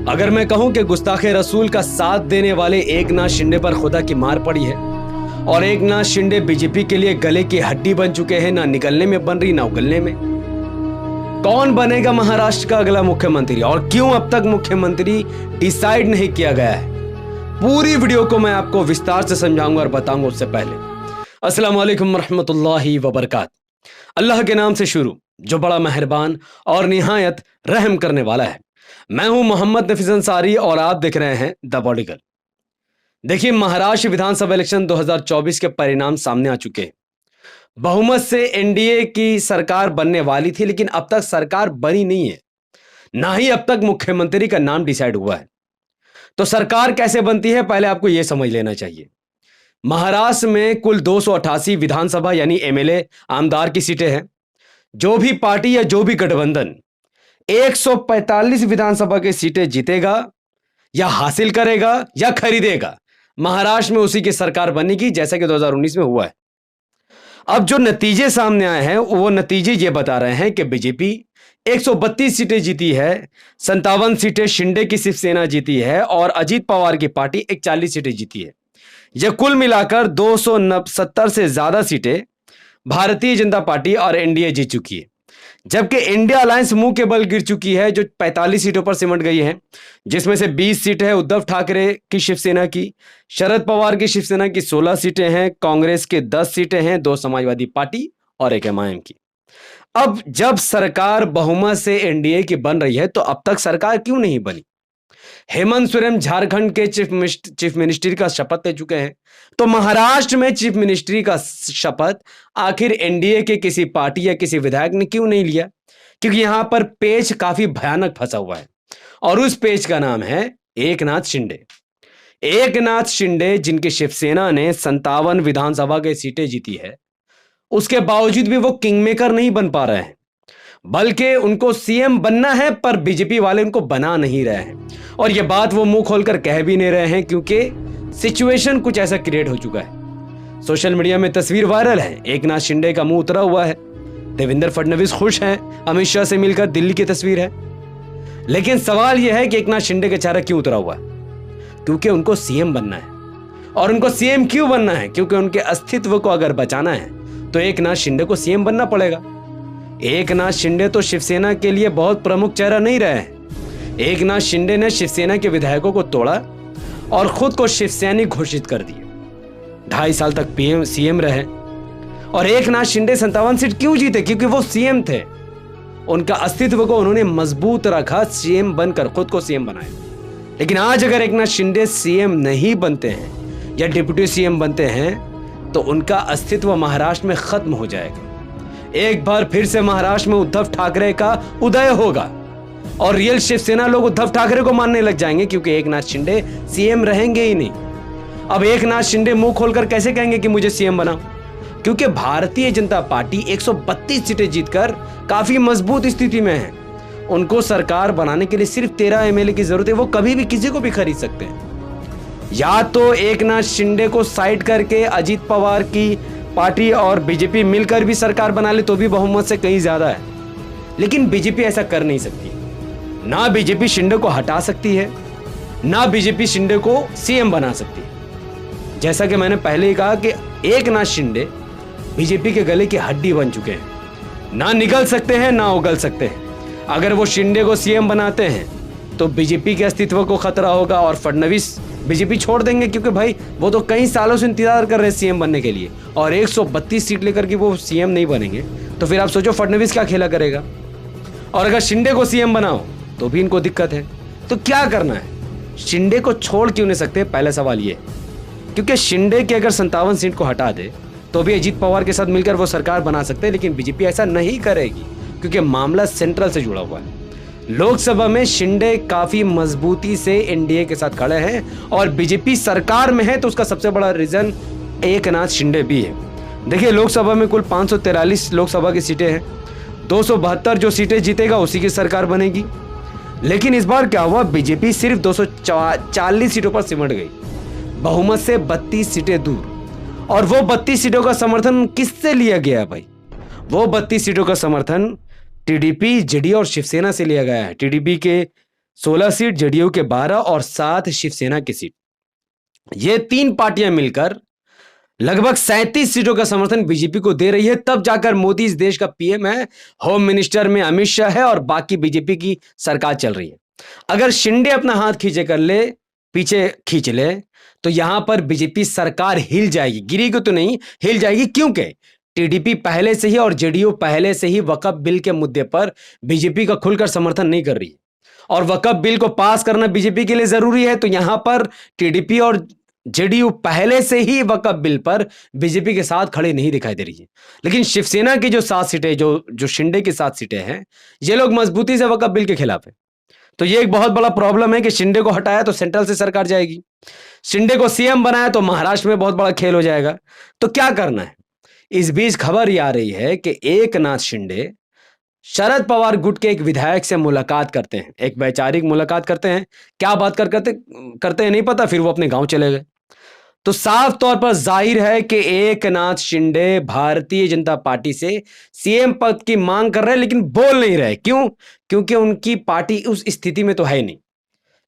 अगर मैं कहूं कि गुस्ताखे रसूल का साथ देने वाले एकनाथ शिंदे पर खुदा की मार पड़ी है और एकनाथ शिंदे बीजेपी के लिए गले की हड्डी बन चुके हैं, ना निकलने में बन रही ना उगलने में। कौन बनेगा महाराष्ट्र का अगला मुख्यमंत्री और क्यों अब तक मुख्यमंत्री डिसाइड नहीं किया गया है, पूरी वीडियो को मैं आपको विस्तार से समझाऊंगा और बताऊंगा। उससे पहले अस्सलाम वालेकुम रहमतुल्लाहि व बरकात। अल्लाह के नाम से शुरू जो बड़ा मेहरबान और निहायत रहम करने वाला है। मैं हूं मोहम्मद नफीस अंसारी और आप देख रहे हैं द बॉडीगार्ड। देखिए, महाराष्ट्र विधानसभा इलेक्शन 2024 के परिणाम सामने आ चुके हैं। बहुमत से एनडीए की सरकार बनने वाली थी, लेकिन अब तक सरकार बनी नहीं है, ना ही अब तक मुख्यमंत्री का नाम डिसाइड हुआ है। तो सरकार कैसे बनती है, पहले आपको यह समझ लेना चाहिए। महाराष्ट्र में कुल 288 विधानसभा यानी एमएलए आमदार की सीटें हैं। जो भी पार्टी या जो भी गठबंधन 145 विधानसभा की सीटें जीतेगा या हासिल करेगा या खरीदेगा, महाराष्ट्र में उसी की सरकार बनेगी, जैसा कि 2019 में हुआ है। अब जो नतीजे सामने आए हैं वो नतीजे ये बता रहे हैं कि बीजेपी 132 सीटें जीती है, 57 सीटें शिंदे की शिवसेना जीती है और अजीत पवार की पार्टी 41 सीटें जीती है। यह कुल मिलाकर 270 से ज्यादा सीटें भारतीय जनता पार्टी और एनडीए जीत चुकी है, जबकि इंडिया अलायंस मुंह के बल गिर चुकी है, जो 45 सीटों पर सिमट गई है, जिसमें से 20 सीटें हैं उद्धव ठाकरे की शिवसेना की, शरद पवार की शिवसेना की 16 सीटें हैं, कांग्रेस के 10 सीटें हैं, 2 समाजवादी पार्टी और 1 एमआईएम की। अब जब सरकार बहुमत से एनडीए की बन रही है तो अब तक सरकार क्यों नहीं बनी? हेमंत सोरेन झारखंड के चीफ मिनिस्ट्री का शपथ ले चुके हैं, तो महाराष्ट्र में चीफ मिनिस्ट्री का शपथ आखिर एनडीए के किसी पार्टी या किसी विधायक ने क्यों नहीं लिया? क्योंकि यहां पर पेच काफी भयानक फंसा हुआ है और उस पेच का नाम है एकनाथ शिंदे। एकनाथ शिंदे जिनकी शिवसेना ने 57 विधानसभा की सीटें जीती है, उसके बावजूद भी वो किंग मेकर नहीं बन पा रहे हैं, बल्कि उनको सीएम बनना है, पर बीजेपी वाले उनको बना नहीं रहे हैं। और यह बात वो मुंह खोलकर कह भी नहीं रहे हैं, क्योंकि सिचुएशन कुछ ऐसा क्रिएट हो चुका है। सोशल मीडिया में तस्वीर वायरल है, एकनाथ शिंदे का मुंह उतरा हुआ है, देवेंद्र फडणवीस खुश हैं, अमित शाह से मिलकर दिल्ली की तस्वीर है। लेकिन सवाल यह है कि एकनाथ शिंदे का चेहरा क्यों उतरा हुआ है? क्योंकि उनको सीएम बनना है। और उनको सीएम क्यों बनना है? क्योंकि उनके अस्तित्व को अगर बचाना है तो एकनाथ शिंदे को सीएम बनना पड़ेगा। एकनाथ शिंदे तो शिवसेना के लिए बहुत प्रमुख चेहरा नहीं रहे हैं। एकनाथ शिंदे ने शिवसेना के विधायकों को तोड़ा और खुद को शिवसैनिक घोषित कर दिया। 2.5 साल तक पीएम सीएम रहे। और एकनाथ शिंदे 57 सीट क्यों जीते? क्योंकि वो सीएम थे। उनका अस्तित्व को उन्होंने मजबूत रखा, सीएम बनकर खुद को सीएम बनाया। लेकिन आज अगर एकनाथ शिंदे सीएम नहीं बनते हैं या डिप्टी सीएम बनते हैं तो उनका अस्तित्व महाराष्ट्र में खत्म हो जाएगा। एक बार फिर से महाराष्ट्र में उद्धव ठाकरे का उदय होगा और रियल शिवसेना लोग उद्धव ठाकरे को मानने लग जाएंगे, क्योंकि एकनाथ शिंदे सीएम रहेंगे ही नहीं। अब एकनाथ शिंदे मुंह खोलकर कैसे कहेंगे कि मुझे सीएम बनाओ? क्योंकि भारतीय जनता पार्टी 132 सीटें जीतकर काफी मजबूत स्थिति में है। उनको सरकार बनाने के लिए सिर्फ 13 एमएलए की जरूरत है। वो कभी भी किसी को भी खरीद सकते हैं। या तो एकनाथ शिंदे को साइड करके अजीत पवार की पार्टी और बीजेपी मिलकर भी सरकार बना ले तो भी बहुमत से कहीं ज्यादा है, लेकिन बीजेपी ऐसा कर नहीं सकती। ना बीजेपी शिंदे को हटा सकती है, ना बीजेपी शिंदे को सीएम बना सकती है। जैसा कि मैंने पहले ही कहा कि एकनाथ शिंदे बीजेपी के गले की हड्डी बन चुके हैं, ना निकल सकते हैं ना उगल सकते हैं। अगर वो शिंदे को सीएम बनाते हैं तो बीजेपी के अस्तित्व को खतरा होगा और फडणवीस बीजेपी छोड़ देंगे, क्योंकि भाई वो तो कई सालों से इंतजार कर रहे हैं सीएम बनने के लिए, और 132 सीट लेकर के वो सीएम नहीं बनेंगे तो फिर आप सोचो फडणवीस क्या खेला करेगा। और अगर शिंदे को सीएम बनाओ तो भी इनको दिक्कत है। तो क्या करना है? शिंदे को छोड़ क्यों नहीं सकते? पहला सवाल ये, क्योंकि शिंदे के अगर 57 सीट को हटा दे तो भी अजीत पवार के साथ मिलकर वो सरकार बना सकते हैं, लेकिन बीजेपी ऐसा नहीं करेगी, क्योंकि मामला सेंट्रल से जुड़ा हुआ है। लोकसभा में शिंदे काफी मजबूती से एनडीए के साथ खड़े हैं और बीजेपी सरकार में है, तो उसका सबसे बड़ा रीजन एकनाथ शिंदे भी है। देखिए, लोकसभा में कुल 543 लोकसभा की सीटें हैं, 272 जो सीटें जीतेगा उसी की सरकार बनेगी। लेकिन इस बार क्या हुआ? बीजेपी सिर्फ 240 सीटों पर सिमट गई, बहुमत से 32 सीटें दूर। और वो 32 सीटों का समर्थन किससे लिया गया भाई? वो 32 सीटों का समर्थन टीडीपी, जेडीयू और शिवसेना से लिया गया है। टीडीपी के 16 सीट जेडीयू के 12 और 7 शिवसेना की सीट। ये 3 पार्टियां मिलकर लगभग 37 सीटों का समर्थन बीजेपी को दे रही है। तब जाकर मोदी इस देश का पीएम है, होम मिनिस्टर में अमित शाह है और बाकी बीजेपी की सरकार चल रही है। अगर शिंदे अपना हाथ खींचे कर ले, पीछे खींच ले, तो यहां पर बीजेपी सरकार हिल जाएगी, गिरेगी तो नहीं, हिल जाएगी। क्योंकि टीडीपी पहले से ही और जेडीयू पहले से ही वक्फ बिल के मुद्दे पर बीजेपी का खुलकर समर्थन नहीं कर रही है और वक्फ बिल को पास करना बीजेपी के लिए जरूरी है। तो यहां पर टीडीपी और जेडीयू पहले से ही वक्फ बिल पर बीजेपी के साथ खड़े नहीं दिखाई दे रही है। लेकिन शिवसेना की जो 7 सीटें, जो शिंदे की 7 सीटें हैं, ये लोग मजबूती से वक्फ बिल के खिलाफ है। तो ये एक बहुत बड़ा प्रॉब्लम है कि शिंदे को हटाया तो सेंट्रल से सरकार जाएगी, शिंदे को सीएम बनाया तो महाराष्ट्र में बहुत बड़ा खेल हो जाएगा। तो क्या करना है? इस बीच खबर ये आ रही है कि एकनाथ शिंदे शरद पवार गुट के एक विधायक से मुलाकात करते हैं, एक वैचारिक मुलाकात करते हैं। क्या बात करते हैं नहीं पता, फिर वो अपने गांव चले गए। तो साफ तौर पर जाहिर है कि एकनाथ शिंदे भारतीय जनता पार्टी से सीएम पद की मांग कर रहे हैं, लेकिन बोल नहीं रहे। क्यों? क्योंकि उनकी पार्टी उस स्थिति में तो है नहीं।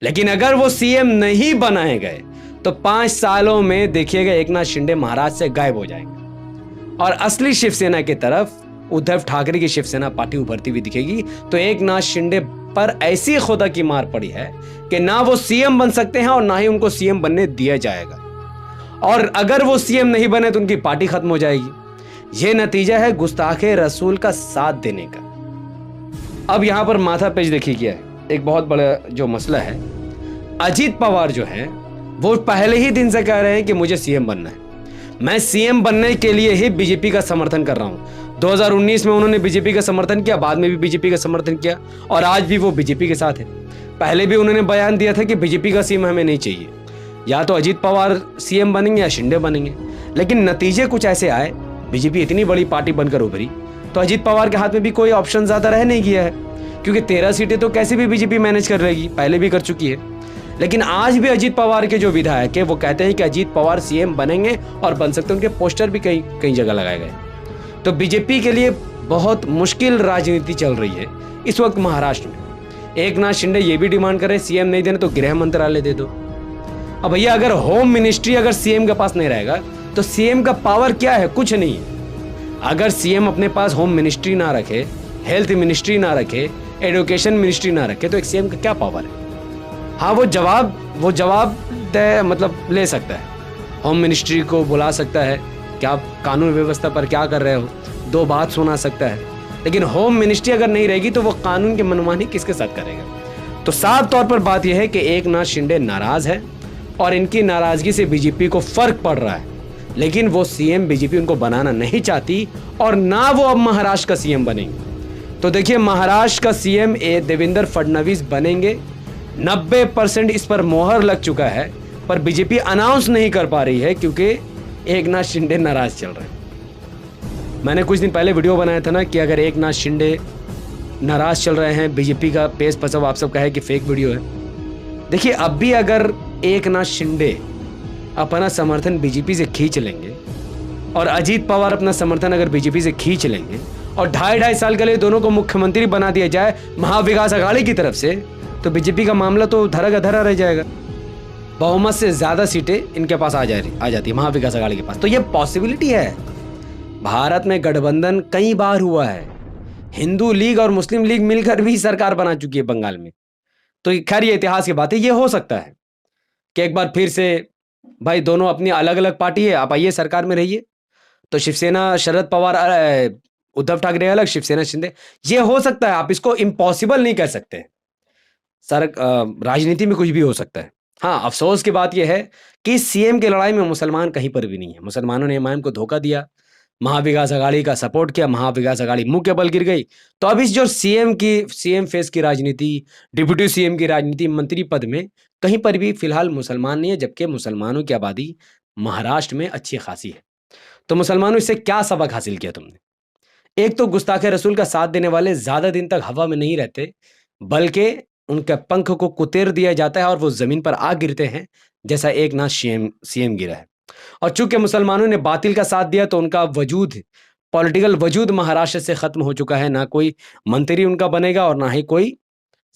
लेकिन अगर वो सीएम नहीं बनाए गए तो 5 सालों में देखिएगा एकनाथ शिंदे महाराष्ट्र से गायब हो जाएंगे और असली शिवसेना की तरफ उद्धव ठाकरे की शिवसेना पार्टी उभरती हुई दिखेगी। तो एकनाथ शिंदे पर ऐसी खुदा की मार पड़ी है कि ना वो सीएम बन सकते हैं और ना ही उनको सीएम बनने दिया जाएगा। और अगर वो सीएम नहीं बने तो उनकी पार्टी खत्म हो जाएगी। यह नतीजा है गुस्ताखे रसूल का साथ देने का। अब यहां पर माथा पेच देखिए क्या है, एक बहुत बड़ा जो मसला है। अजीत पवार जो है वो पहले ही दिन से कह रहे हैं कि मुझे सीएम बनना है, मैं सीएम बनने के लिए ही बीजेपी का समर्थन कर रहा हूं। 2019 में उन्होंने बीजेपी का समर्थन किया, बाद में भी बीजेपी का समर्थन किया और आज भी वो बीजेपी के साथ है। पहले भी उन्होंने बयान दिया था कि बीजेपी का सीएम हमें नहीं चाहिए, या तो अजीत पवार सीएम बनेंगे या शिंदे बनेंगे। लेकिन नतीजे कुछ ऐसे आए, बीजेपी इतनी बड़ी पार्टी बनकर उभरी तो अजीत पवार के हाथ में भी कोई ऑप्शन ज्यादा रह नहीं गया है, क्योंकि 13 सीटें तो कैसे भी बीजेपी मैनेज कर लेगी, पहले भी कर चुकी है। लेकिन आज भी अजीत पवार के जो विधायक है वो कहते हैं कि अजीत पवार सीएम बनेंगे और बन सकते हैं, उनके पोस्टर भी कई जगह लगाए गए। तो बीजेपी के लिए बहुत मुश्किल राजनीति चल रही है इस वक्त महाराष्ट्र में। एकनाथ शिंदे ये भी डिमांड कर रहे हैं सीएम नहीं देने तो गृह मंत्रालय दे दो। अब भैया अगर होम मिनिस्ट्री अगर सीएम के पास नहीं रहेगा तो सीएम का पावर क्या है? कुछ नहीं है। अगर सीएम अपने पास होम मिनिस्ट्री ना रखे, हेल्थ मिनिस्ट्री ना रखे, एजुकेशन मिनिस्ट्री ना रखे, तो एक सीएम का क्या पावर है? हाँ, वो जवाब मतलब ले सकता है, होम मिनिस्ट्री को बुला सकता है कि आप कानून व्यवस्था पर क्या कर रहे हो, 2 बात सुना सकता है। लेकिन होम मिनिस्ट्री अगर नहीं रहेगी तो वो कानून की मनमानी किसके साथ करेगा? तो साफ तौर पर बात यह है कि एकनाथ शिंदे नाराज है और इनकी नाराजगी से बीजेपी को फर्क पड़ रहा है। लेकिन वो सीएम बीजेपी उनको बनाना नहीं चाहती और ना वो अब महाराष्ट्र का सीएम बनेंगे। तो देखिए, महाराष्ट्र का सीएम देवेंद्र फडणवीस बनेंगे, 90% इस पर मोहर लग चुका है, पर बीजेपी अनाउंस नहीं कर पा रही है क्योंकि एकनाथ शिंदे नाराज चल रहे हैं। मैंने कुछ दिन पहले वीडियो बनाया था ना कि अगर एकनाथ शिंदे नाराज चल रहे हैं, बीजेपी का पेस पसाव आप सब कहे कि फेक वीडियो है। देखिए, अब भी अगर एकनाथ शिंदे अपना समर्थन बीजेपी से खींच लेंगे और अजीत पवार अपना समर्थन अगर बीजेपी से खींच लेंगे और 2.5 साल के लिए दोनों को मुख्यमंत्री बना दिया जाए महाविकास अघाड़ी की तरफ से, तो बीजेपी का मामला तो धरा का धरा रह जाएगा। बहुमत से ज्यादा सीटें इनके पास आ जाती है महाविकास अघाड़ी के पास। तो ये पॉसिबिलिटी है। भारत में गठबंधन कई बार हुआ है, हिंदू लीग और मुस्लिम लीग मिलकर भी सरकार बना चुकी है बंगाल में। तो खैर ये इतिहास की बात है, ये हो सकता है कि एक बार फिर से भाई दोनों अपनी अलग अलग पार्टी है, आप आइए सरकार में रहिए। तो शिवसेना शरद पवार, उद्धव ठाकरे अलग, शिवसेना शिंदे, ये हो सकता है। आप इसको इम्पॉसिबल नहीं कह सकते। राजनीति में कुछ भी हो सकता है। हाँ, अफसोस की बात यह है कि सीएम की लड़ाई में मुसलमान कहीं पर भी नहीं है। मुसलमानों ने इमाम को धोखा दिया, महाविकास अघाड़ी का सपोर्ट किया, महाविकास अघाड़ी मुंह के बल गिर गई। तो अब इस जो सीएम फेस की राजनीति, डिप्टी सीएम की राजनीति, मंत्री पद में कहीं पर भी फिलहाल मुसलमान नहीं है, जबकि मुसलमानों की आबादी महाराष्ट्र में अच्छी खासी है। तो मुसलमानों, इससे क्या सबक हासिल किया तुमने? एक तो गुस्ताखे रसूल का साथ देने वाले ज्यादा दिन तक हवा में नहीं रहते, बल्कि उनके पंख को कुतेर दिया जाता है और वो जमीन पर आ गिरते हैं, जैसा एकनाथ सीएम गिरा है। और चूंकि मुसलमानों ने बातिल का साथ दिया तो उनका वजूद, पॉलिटिकल वजूद महाराष्ट्र से खत्म हो चुका है। ना कोई मंत्री उनका बनेगा और ना ही कोई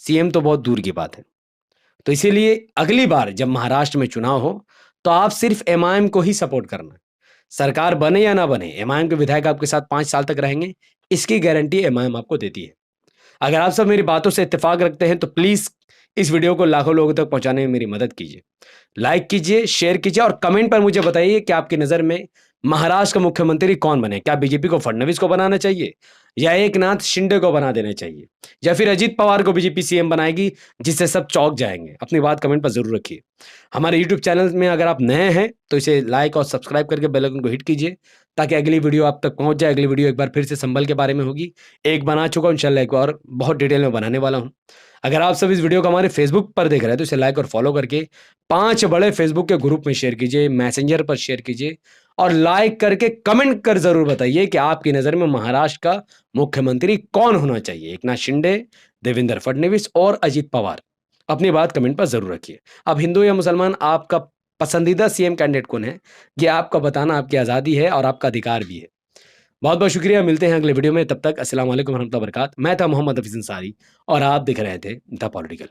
सीएम, तो बहुत दूर की बात है। तो इसीलिए अगली बार जब महाराष्ट्र में चुनाव हो तो आप सिर्फ एमआईएम को ही सपोर्ट करना। सरकार बने या ना बने, एमआईएम के विधायक आपके साथ 5 साल तक रहेंगे, इसकी गारंटी एमआईएम आपको देती है। अगर आप सब मेरी बातों से इत्तेफाक रखते हैं तो प्लीज इस वीडियो को लाखों लोगों तक पहुंचाने में मेरी मदद कीजिए। लाइक कीजिए, शेयर कीजिए और कमेंट पर मुझे बताइए कि आपकी नजर में महाराष्ट्र का मुख्यमंत्री कौन बने। क्या बीजेपी को फडणवीस को बनाना चाहिए, या एकनाथ शिंदे को बना देना चाहिए, या फिर अजीत पवार को बीजेपी सीएम बनाएगी जिससे सब चौंक जाएंगे? अपनी बात कमेंट पर जरूर रखिए। हमारे यूट्यूब चैनल में अगर आप नए हैं तो इसे लाइक और सब्सक्राइब करके बेल आइकन को हिट कीजिए ताकि अगली वीडियो आप तक पहुंच जाए। अगली वीडियो एक बार फिर से संभल के बारे में होगी। एक बना चुका हूं, इंशाल्लाह एक और बहुत डिटेल में बनाने वाला हूं। अगर आप सब इस वीडियो को हमारे फेसबुक पर देख रहे हैं तो इसे लाइक और फॉलो करके 5 बड़े फेसबुक के ग्रुप में शेयर कीजिए, मैसेंजर पर शेयर कीजिए और लाइक करके कमेंट कर जरूर बताइए कि आपकी नजर में महाराष्ट्र का मुख्यमंत्री कौन होना चाहिए, एकनाथ शिंदे, देवेंद्र फडणवीस और अजीत पवार। अपनी बात कमेंट पर जरूर रखिए। अब हिंदू या मुसलमान, आपका पसंदीदा सीएम कैंडिडेट कौन है ये आपका बताना आपकी आजादी है और आपका अधिकार भी है। बहुत बहुत शुक्रिया, मिलते हैं अगले वीडियो में। तब तक अस्सलाम वालेकुम रहमतुल्लाहि व बरकातहू। मैं था मोहम्मद हफीज अंसारी और आप दिख रहे थे द पॉलिटिकल।